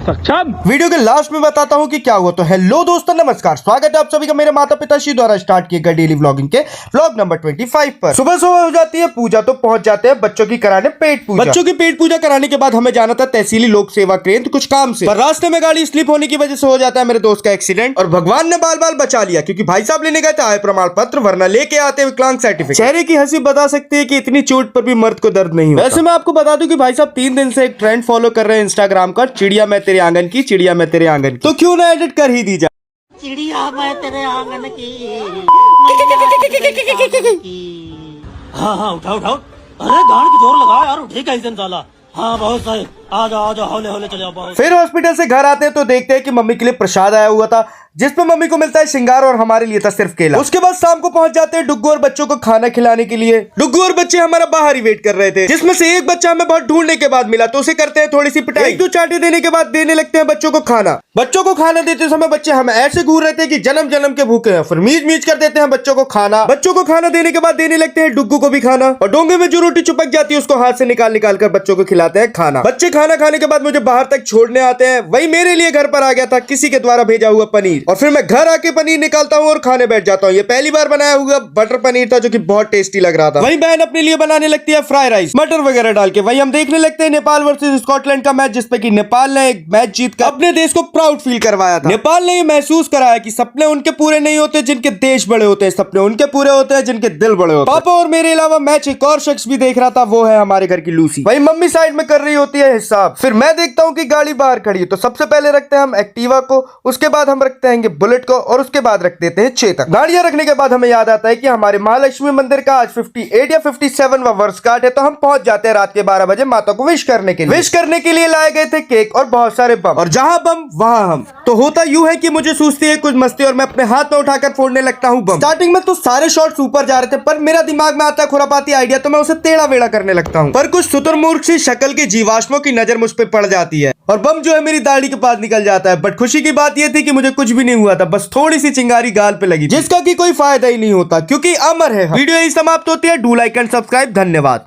सक्षम। वीडियो के लास्ट में बताता हूँ कि क्या हुआ। तो हेलो दोस्तों, नमस्कार, स्वागत है आप सभी का मेरे माता पिता श्री द्वारा स्टार्ट किए गए डेली व्लॉगिंग के व्लॉग नंबर 25 पर। सुबह सुबह हो जाती है पूजा, तो पहुंच जाते हैं बच्चों की कराने पेट पूजा। बच्चों की पेट पूजा कराने के बाद हमें जाना था तहसीली लोक सेवा केंद्र कुछ काम से, पर रास्ते में गाड़ी स्लिप होने की वजह से हो जाता है मेरे दोस्त का एक्सीडेंट। और भगवान ने बाल बाल बचा लिया, क्योंकि भाई साहब लेने गए थे आय प्रमाण पत्र, वरना लेके आते विकलांग सर्टिफिकेट। चेहरे की हंसी बता सकती है कि इतनी चोट पर भी मर्द को दर्द नहीं होता। वैसे मैं आपको बता दूं कि भाई साहब 3 दिन से एक ट्रेंड फॉलो कर रहे हैं इंस्टाग्राम का, चिड़िया मैं तेरे आंगन की, चिड़िया मैं तेरे आंगन की। तो क्यों ना एडिट कर ही दी जाए। चिड़िया मैं तेरे आंगन की, हाँ उठाओ उठाओ। अरे गाड़ की जोर लगा यार, उठे कैसे साला। हाँ बहुत सही, आ जाओ हौले हौले चले आओ। फिर हॉस्पिटल से घर आते हैं तो देखते हैं कि मम्मी के लिए प्रसाद आया हुआ था, जिसमें मम्मी को मिलता है श्रृंगार और हमारे लिए था सिर्फ केला। उसके बाद शाम को पहुंच जाते हैं डुग्गू और बच्चों को खाना खिलाने के लिए। डुग्गू और बच्चे हमारा बाहर ही वेट कर रहे थे, जिसमें से एक बच्चा हमें बहुत ढूंढने के बाद मिला, तो उसे करते हैं थोड़ी सी पिटाई। एक दो चांटे देने के बाद देने लगते हैं बच्चों को खाना। बच्चों को खाना देते समय बच्चे हमें ऐसे घूर रहे थे कि जन्म जन्म के भूखे हैं। फिर मीच मीच कर देते हैं बच्चों को खाना। बच्चों को खाना देने के बाद देने लगते हैं डुग्गू को भी खाना, और डोंगे में जो रोटी चिपक जाती है उसको हाथ से निकाल निकाल कर बच्चों को खिलाते हैं खाना। बच्चे खाना खाने के बाद मुझे बाहर तक छोड़ने आते हैं। वही मेरे लिए घर पर आ गया था किसी के द्वारा भेजा हुआ पनीर, और फिर मैं घर आके पनीर निकालता हूँ और खाने बैठ जाता हूँ। ये पहली बार बनाया हुआ बटर पनीर था, जो कि बहुत टेस्टी लग रहा था। वहीं बहन अपने लिए बनाने लगती है फ्राई राइस मटर वगैरह डाल के। वहीं हम देखने लगते हैं नेपाल वर्सेस स्कॉटलैंड का मैच, जिसपे कि नेपाल ने एक मैच जीत कर अपने देश को प्राउड फील करवाया था। नेपाल ने ये महसूस कराया कि सपने उनके पूरे नहीं होते जिनके देश बड़े होते हैं, सपने उनके पूरे होते हैं जिनके दिल बड़े होते हैं। पापा और मेरे अलावा मैच एक और शख्स भी देख रहा था, वो है हमारे घर की लूसी। वहीं मम्मी साइड में कर रही होती है हिसाब। फिर मैं देखता हूँ कि गाड़ी बाहर खड़ी है, तो सबसे पहले रखते हैं हम एक्टिवा को, उसके बाद हम रखते हैं बुलेट को, और उसके बाद रख देते हैं चेतक। गाड़ियां रखने के बाद हमें याद आता है कि हमारे महालक्ष्मी मंदिर का आज 58 या 57वां वर्षगांठ है, तो हम पहुंच जाते हैं रात के 12 बजे माता को विश करने के लिए। विश करने के लिए लाए गए थे केक और बहुत सारे बम, और जहां बम वहां हम। तो होता यूं है कि मुझे सूझती है कुछ मस्ती, और मैं अपने हाथ में उठाकर फोड़ने लगता हूं बम। स्टार्टिंग में तो सारे शॉट्स ऊपर जा रहे थे, पर मेरा दिमाग में आता है खुरापाती आइडिया, तो मैं उसे टेढ़ा वेढ़ा करने लगता हूं। पर कुछ शुतुरमुर्ग सी शक्ल की जीवाश्मों की नजर मुझ पे पड़ जाती है, और बम जो है मेरी दाढ़ी के पास निकल जाता है। बट खुशी की बात यह थी कि मुझे कुछ भी नहीं हुआ था, बस थोड़ी सी चिंगारी गाल पे लगी, जिसका कि कोई फायदा ही नहीं होता, क्योंकि अमर है। वीडियो यही समाप्त होती है। Do like and subscribe. धन्यवाद।